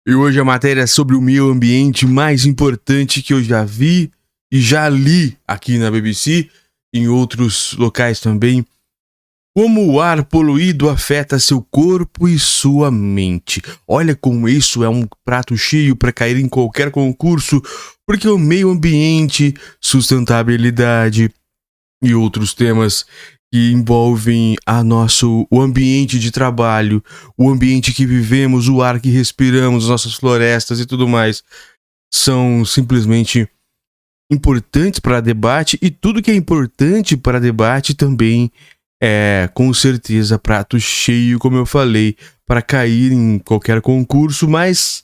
E hoje a matéria é sobre o meio ambiente mais importante que eu já vi e já li aqui na BBC, em outros locais também. Como o ar poluído afeta seu corpo e sua mente. Olha como isso é um prato cheio para cair em qualquer concurso, porque o meio ambiente, sustentabilidade e outros temas que envolvem o ambiente de trabalho, o ambiente que vivemos, o ar que respiramos, nossas florestas e tudo mais, são simplesmente importantes para debate, e tudo que é importante para debate também é, com certeza, prato cheio, como eu falei, para cair em qualquer concurso, mas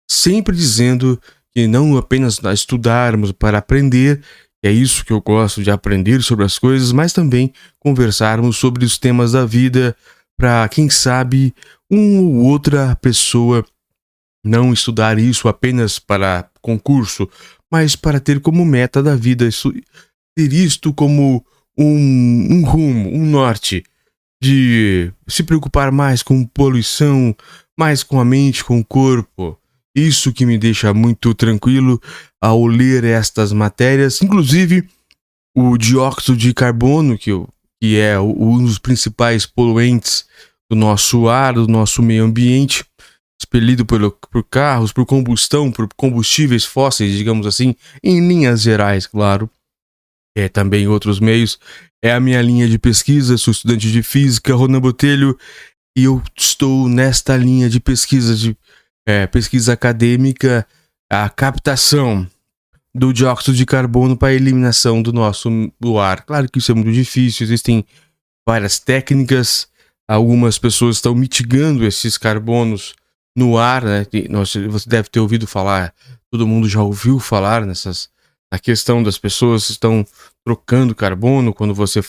sempre dizendo que não apenas nós estudarmos para aprender. É isso que eu gosto de aprender sobre as coisas, mas também conversarmos sobre os temas da vida para, quem sabe, uma ou outra pessoa não estudar isso apenas para concurso, mas para ter como meta da vida, ter isto como um rumo, um norte, de se preocupar mais com poluição, mais com a mente, com o corpo. Isso que me deixa muito tranquilo ao ler estas matérias. Inclusive, o dióxido de carbono, que é um dos principais poluentes do nosso ar, do nosso meio ambiente, expelido por carros, por combustão, por combustíveis fósseis, digamos assim, em linhas gerais, claro. Também outros meios. É a minha linha de pesquisa, sou estudante de física, Ronan Botelho, e eu estou nesta linha de pesquisa, pesquisa acadêmica, a captação do dióxido de carbono para a eliminação do ar. Claro que isso é muito difícil, existem várias técnicas, algumas pessoas estão mitigando esses carbonos no ar, né? Você deve ter ouvido falar, todo mundo já ouviu falar na questão das pessoas estão trocando carbono quando você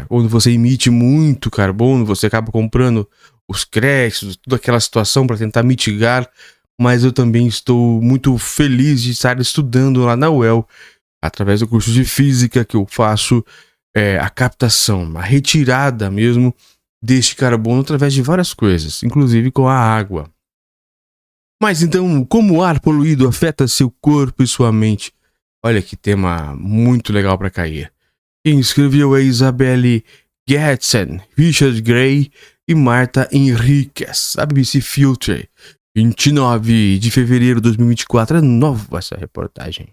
quando você emite muito carbono, você acaba comprando os créditos, toda aquela situação para tentar mitigar. Mas eu também estou muito feliz de estar estudando lá na UEL, através do curso de física que eu faço, a captação, a retirada mesmo deste carbono através de várias coisas, inclusive com a água. Mas então, como o ar poluído afeta seu corpo e sua mente? Olha que tema muito legal para cair. Quem escreveu é Isabelle Gertsen, Richard Gray e Marta Henriques, a BBC Filter. 29 de fevereiro de 2024, é nova essa reportagem.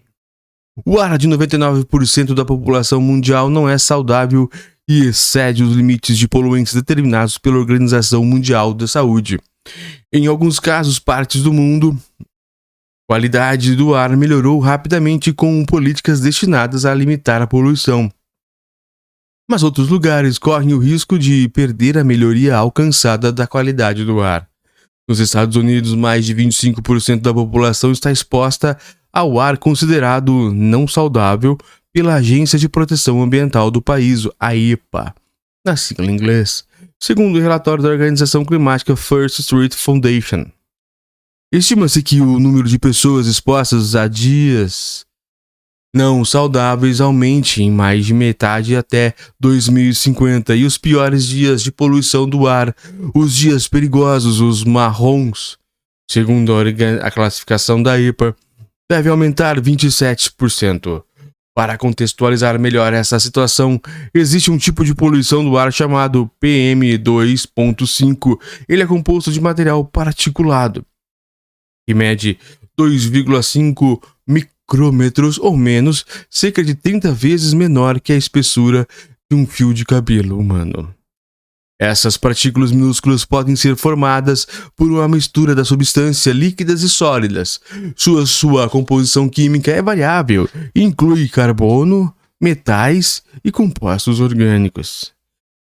O ar de 99% da população mundial não é saudável e excede os limites de poluentes determinados pela Organização Mundial da Saúde. Em alguns casos, partes do mundo, a qualidade do ar melhorou rapidamente com políticas destinadas a limitar a poluição. Mas outros lugares correm o risco de perder a melhoria alcançada da qualidade do ar. Nos Estados Unidos, mais de 25% da população está exposta ao ar considerado não saudável pela Agência de Proteção Ambiental do país, a EPA, na sigla em inglês, segundo o relatório da organização climática First Street Foundation. Estima-se que o número de pessoas expostas a dias não saudáveis aumente em mais de metade até 2050, e os piores dias de poluição do ar, os dias perigosos, os marrons, segundo a classificação da EPA, deve aumentar 27%. Para contextualizar melhor essa situação, existe um tipo de poluição do ar chamado PM2.5. Ele é composto de material particulado, que mede 2,5 micrômetros ou menos, cerca de 30 vezes menor que a espessura de um fio de cabelo humano. Essas partículas minúsculas podem ser formadas por uma mistura das substâncias líquidas e sólidas. Sua composição química é variável e inclui carbono, metais e compostos orgânicos.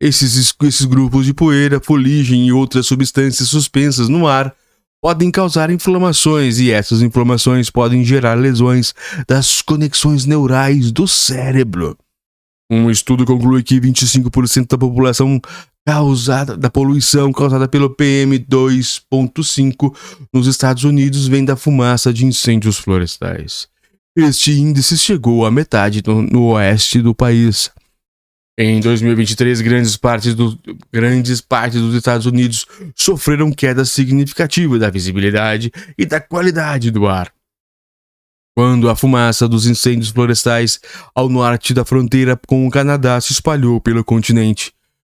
Esses grupos de poeira, fuligem e outras substâncias suspensas no ar podem causar inflamações, e essas inflamações podem gerar lesões das conexões neurais do cérebro. Um estudo conclui que 25% da população da poluição causada pelo PM2.5 nos Estados Unidos vem da fumaça de incêndios florestais. Este índice chegou à metade no oeste do país. Em 2023, grandes partes dos Estados Unidos sofreram queda significativa da visibilidade e da qualidade do ar, quando a fumaça dos incêndios florestais ao norte da fronteira com o Canadá se espalhou pelo continente.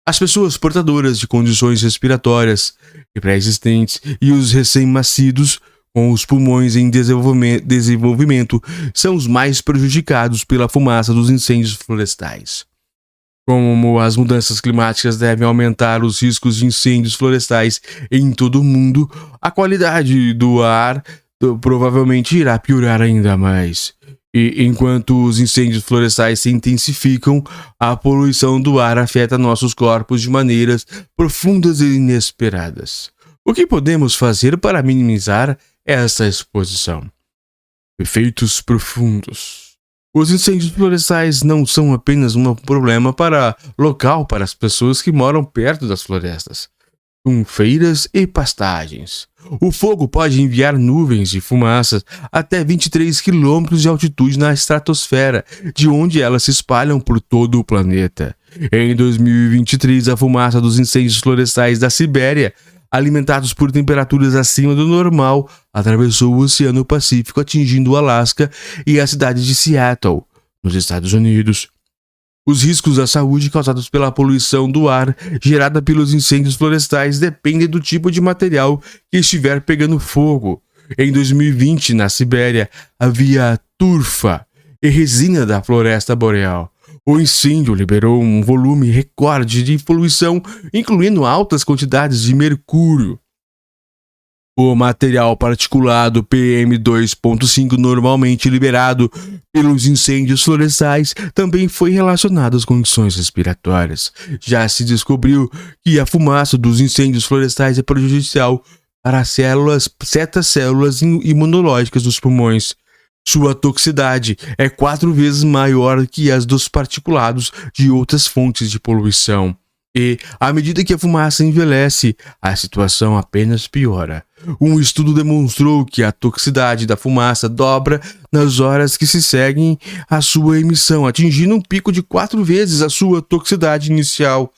As pessoas portadoras de condições respiratórias pré-existentes e os recém-nascidos com os pulmões em desenvolvimento são os mais prejudicados pela fumaça dos incêndios florestais. Como as mudanças climáticas devem aumentar os riscos de incêndios florestais em todo o mundo, a qualidade do ar provavelmente irá piorar ainda mais. E enquanto os incêndios florestais se intensificam, a poluição do ar afeta nossos corpos de maneiras profundas e inesperadas. O que podemos fazer para minimizar essa exposição? Efeitos profundos. Os incêndios florestais não são apenas um problema local para as pessoas que moram perto das florestas, com feiras e pastagens. O fogo pode enviar nuvens de fumaça até 23 quilômetros de altitude na estratosfera, de onde elas se espalham por todo o planeta. Em 2023, a fumaça dos incêndios florestais da Sibéria, alimentados por temperaturas acima do normal, atravessou o Oceano Pacífico, atingindo o Alasca e a cidade de Seattle, nos Estados Unidos. Os riscos à saúde causados pela poluição do ar gerada pelos incêndios florestais dependem do tipo de material que estiver pegando fogo. Em 2020, na Sibéria, havia turfa e resina da floresta boreal. O incêndio liberou um volume recorde de poluição, incluindo altas quantidades de mercúrio. O material particulado PM2.5, normalmente liberado pelos incêndios florestais, também foi relacionado às condições respiratórias. Já se descobriu que a fumaça dos incêndios florestais é prejudicial para certas células imunológicas dos pulmões. Sua toxicidade é 4 vezes maior que as dos particulados de outras fontes de poluição. E, à medida que a fumaça envelhece, a situação apenas piora. Um estudo demonstrou que a toxicidade da fumaça dobra nas horas que se seguem à sua emissão, atingindo um pico de 4 vezes a sua toxicidade inicial.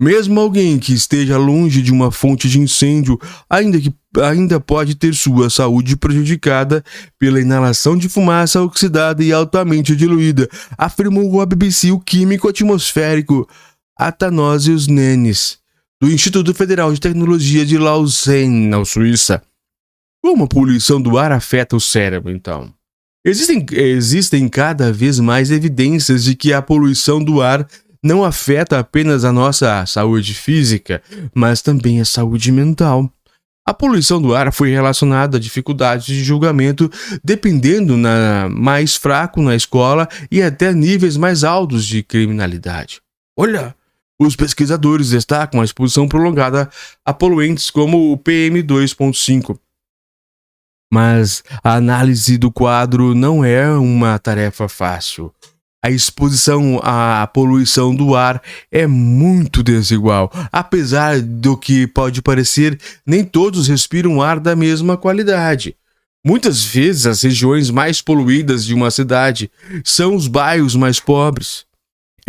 Mesmo alguém que esteja longe de uma fonte de incêndio ainda pode ter sua saúde prejudicada pela inalação de fumaça oxidada e altamente diluída, afirmou a BBC o químico atmosférico Athanasius Nennes, do Instituto Federal de Tecnologia de Lausanne, na Suíça. Como a poluição do ar afeta o cérebro, então? Existem cada vez mais evidências de que a poluição do ar não afeta apenas a nossa saúde física, mas também a saúde mental. A poluição do ar foi relacionada a dificuldades de julgamento, dependendo mais fraco na escola e até níveis mais altos de criminalidade. Olha! Os pesquisadores destacam a exposição prolongada a poluentes como o PM2.5. Mas a análise do quadro não é uma tarefa fácil. A exposição à poluição do ar é muito desigual. Apesar do que pode parecer, nem todos respiram ar da mesma qualidade. Muitas vezes as regiões mais poluídas de uma cidade são os bairros mais pobres.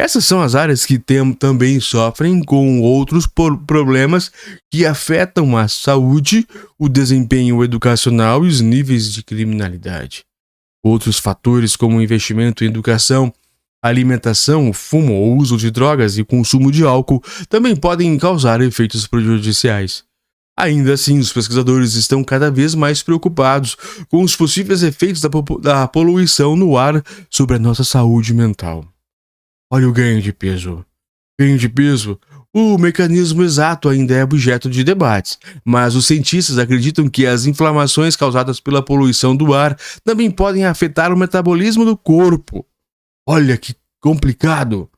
Essas são as áreas que também sofrem com outros problemas que afetam a saúde, o desempenho educacional e os níveis de criminalidade. Outros fatores, como investimento em educação, alimentação, fumo ou uso de drogas e consumo de álcool, também podem causar efeitos prejudiciais. Ainda assim, os pesquisadores estão cada vez mais preocupados com os possíveis efeitos da poluição no ar sobre a nossa saúde mental. Olha o ganho de peso. O mecanismo exato ainda é objeto de debates, mas os cientistas acreditam que as inflamações causadas pela poluição do ar também podem afetar o metabolismo do corpo. Olha que complicado!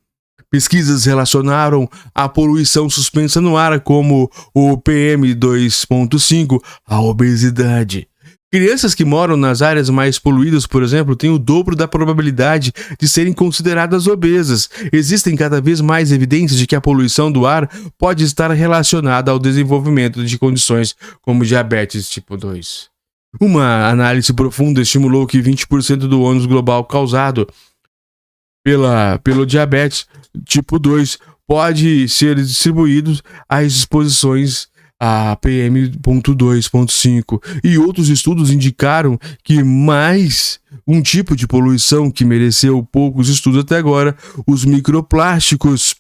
Pesquisas relacionaram a poluição suspensa no ar, como o PM2.5, à obesidade. Crianças que moram nas áreas mais poluídas, por exemplo, têm o dobro da probabilidade de serem consideradas obesas. Existem cada vez mais evidências de que a poluição do ar pode estar relacionada ao desenvolvimento de condições como diabetes tipo 2. Uma análise profunda estimulou que 20% do ônus global causado pelo diabetes tipo 2 pode ser distribuídos às exposições a PM.2.5 e outros estudos indicaram que mais um tipo de poluição que mereceu poucos estudos até agora, os microplásticos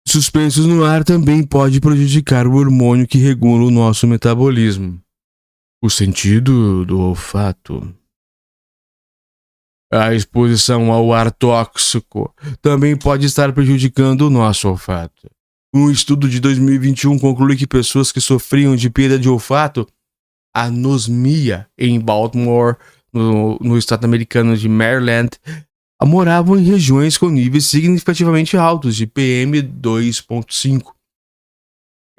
suspensos no ar, também pode prejudicar o hormônio que regula o nosso metabolismo. O sentido do olfato. A exposição ao ar tóxico também pode estar prejudicando o nosso olfato. Um estudo de 2021 conclui que pessoas que sofriam de perda de olfato, anosmia, em Baltimore, no estado americano de Maryland, moravam em regiões com níveis significativamente altos de PM2.5.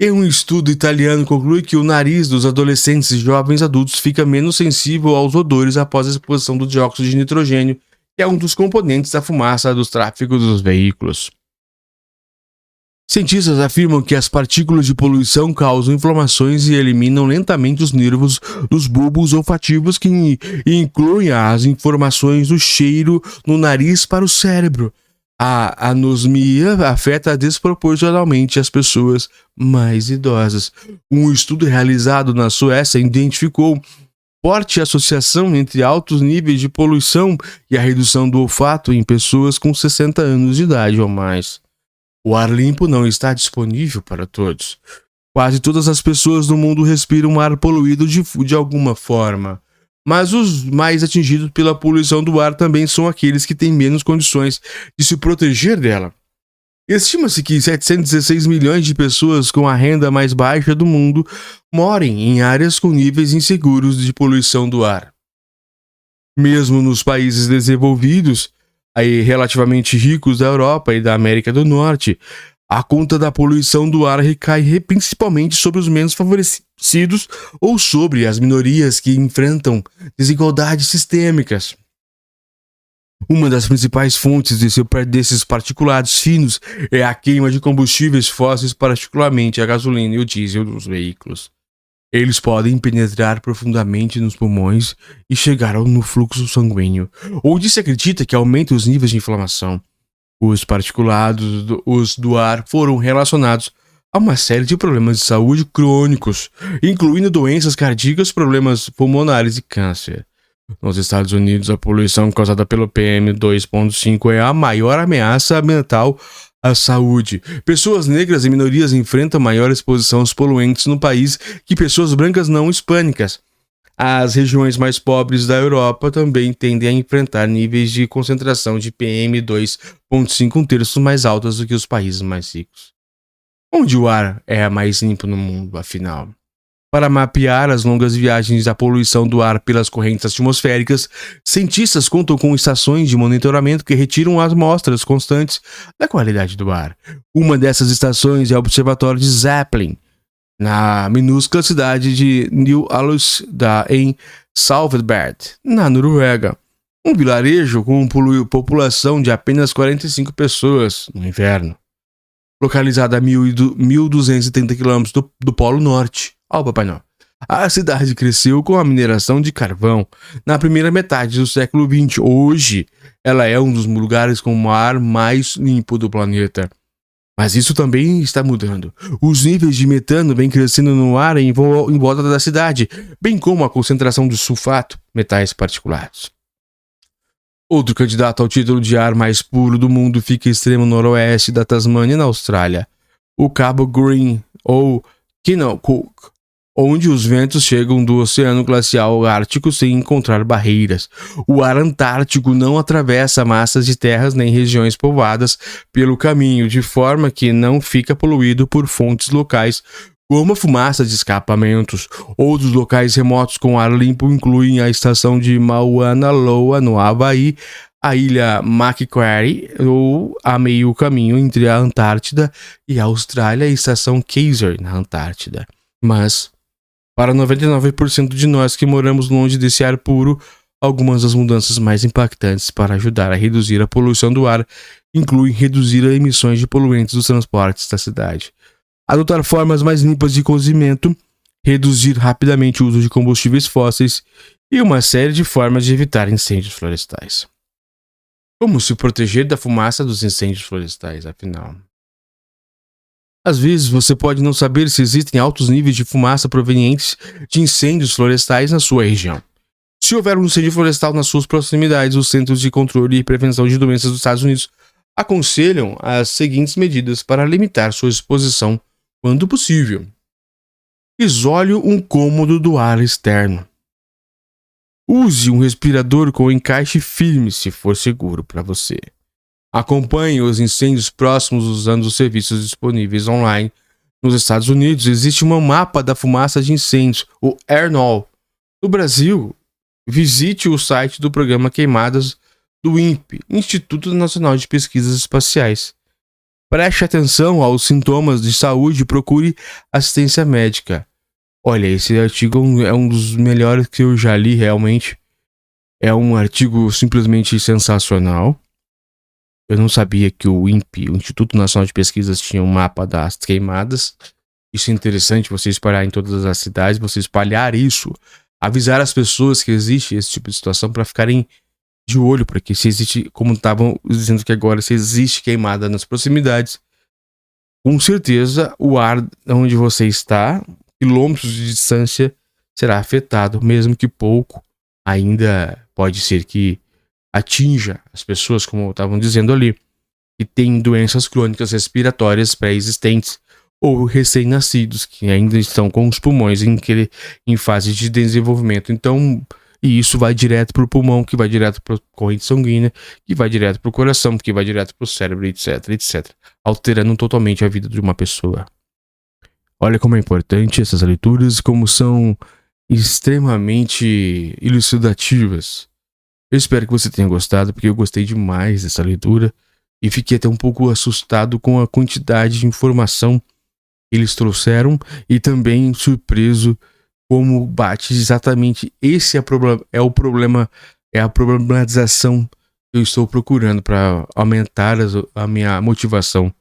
E um estudo italiano conclui que o nariz dos adolescentes e jovens adultos fica menos sensível aos odores após a exposição do dióxido de nitrogênio, que é um dos componentes da fumaça dos tráfegos dos veículos. Cientistas afirmam que as partículas de poluição causam inflamações e eliminam lentamente os nervos dos bulbos olfativos, que incluem as informações do cheiro no nariz para o cérebro. A anosmia afeta desproporcionalmente as pessoas mais idosas. Um estudo realizado na Suécia identificou forte associação entre altos níveis de poluição e a redução do olfato em pessoas com 60 anos de idade ou mais. O ar limpo não está disponível para todos. Quase todas as pessoas no mundo respiram ar poluído de alguma forma. Mas os mais atingidos pela poluição do ar também são aqueles que têm menos condições de se proteger dela. Estima-se que 716 milhões de pessoas com a renda mais baixa do mundo morem em áreas com níveis inseguros de poluição do ar. Mesmo nos países desenvolvidos, relativamente ricos da Europa e da América do Norte, a conta da poluição do ar recai principalmente sobre os menos favorecidos ou sobre as minorias que enfrentam desigualdades sistêmicas. Uma das principais fontes desses particulados finos é a queima de combustíveis fósseis, particularmente a gasolina e o diesel dos veículos. Eles podem penetrar profundamente nos pulmões e chegar no fluxo sanguíneo, onde se acredita que aumenta os níveis de inflamação. Os particulados do ar foram relacionados a uma série de problemas de saúde crônicos, incluindo doenças cardíacas, problemas pulmonares e câncer. Nos Estados Unidos, a poluição causada pelo PM2.5 é a maior ameaça ambiental à saúde. Pessoas negras e minorias enfrentam maior exposição aos poluentes no país que pessoas brancas não hispânicas. As regiões mais pobres da Europa também tendem a enfrentar níveis de concentração de PM2.5 um terço mais altos do que os países mais ricos. Onde o ar é mais limpo no mundo, afinal? Para mapear as longas viagens da poluição do ar pelas correntes atmosféricas, cientistas contam com estações de monitoramento que retiram as amostras constantes da qualidade do ar. Uma dessas estações é o Observatório de Zeppelin, na minúscula cidade de Ny-Ålesund, em Svalbard, na Noruega. Um vilarejo com população de apenas 45 pessoas no inverno. Localizada a 1.230 km do Polo Norte. Papai Noel. A cidade cresceu com a mineração de carvão na primeira metade do século XX. Hoje, ela é um dos lugares com o ar mais limpo do planeta. Mas isso também está mudando. Os níveis de metano vêm crescendo no ar em volta da cidade, bem como a concentração de sulfato, metais particulados. Outro candidato ao título de ar mais puro do mundo fica em extremo noroeste da Tasmânia, na Austrália. O Cabo Green, ou Kinokuk, onde os ventos chegam do Oceano Glacial Ártico sem encontrar barreiras. O ar antártico não atravessa massas de terras nem regiões povoadas pelo caminho, de forma que não fica poluído por fontes locais, como a fumaça de escapamentos. Outros locais remotos com ar limpo incluem a estação de Mauna Loa, no Havaí, a ilha Macquarie, ou a meio caminho entre a Antártida e a Austrália, e a estação Kaiser, na Antártida. Mas, para 99% de nós que moramos longe desse ar puro, algumas das mudanças mais impactantes para ajudar a reduzir a poluição do ar incluem reduzir as emissões de poluentes dos transportes da cidade, adotar formas mais limpas de cozimento, reduzir rapidamente o uso de combustíveis fósseis e uma série de formas de evitar incêndios florestais. Como se proteger da fumaça dos incêndios florestais, afinal? Às vezes você pode não saber se existem altos níveis de fumaça provenientes de incêndios florestais na sua região. Se houver um incêndio florestal nas suas proximidades, os Centros de Controle e Prevenção de Doenças dos Estados Unidos aconselham as seguintes medidas para limitar sua exposição quando possível. Isole um cômodo do ar externo. Use um respirador com encaixe firme se for seguro para você. Acompanhe os incêndios próximos usando os serviços disponíveis online. Nos Estados Unidos, existe um mapa da fumaça de incêndios, o AirNol. No Brasil, visite o site do Programa Queimadas do INPE, Instituto Nacional de Pesquisas Espaciais. Preste atenção aos sintomas de saúde e procure assistência médica. Olha, esse artigo é um dos melhores que eu já li, realmente. É um artigo simplesmente sensacional. Eu não sabia que o INPE, o Instituto Nacional de Pesquisas, tinha um mapa das queimadas. Isso é interessante, você espalhar em todas as cidades, você espalhar isso, avisar as pessoas que existe esse tipo de situação para ficarem de olho, porque se existe, como estavam dizendo que agora, se existe queimada nas proximidades, com certeza o ar onde você está, quilômetros de distância, será afetado, mesmo que pouco, ainda pode ser que atinja as pessoas, como estavam dizendo ali, que têm doenças crônicas respiratórias pré-existentes ou recém-nascidos, que ainda estão com os pulmões em fase de desenvolvimento. Então, e isso vai direto para o pulmão, que vai direto para a corrente sanguínea, que vai direto para o coração, que vai direto para o cérebro, etc, etc. Alterando totalmente a vida de uma pessoa. Olha como é importante essas leituras, como são extremamente elucidativas. Eu espero que você tenha gostado, porque eu gostei demais dessa leitura e fiquei até um pouco assustado com a quantidade de informação que eles trouxeram e também surpreso como bate exatamente esse é o problema, é a problematização que eu estou procurando para aumentar a minha motivação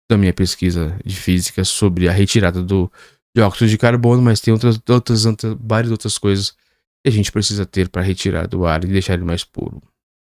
da minha pesquisa de física sobre a retirada do dióxido de carbono, mas tem várias outras coisas que a gente precisa ter para retirar do ar e deixar ele mais puro.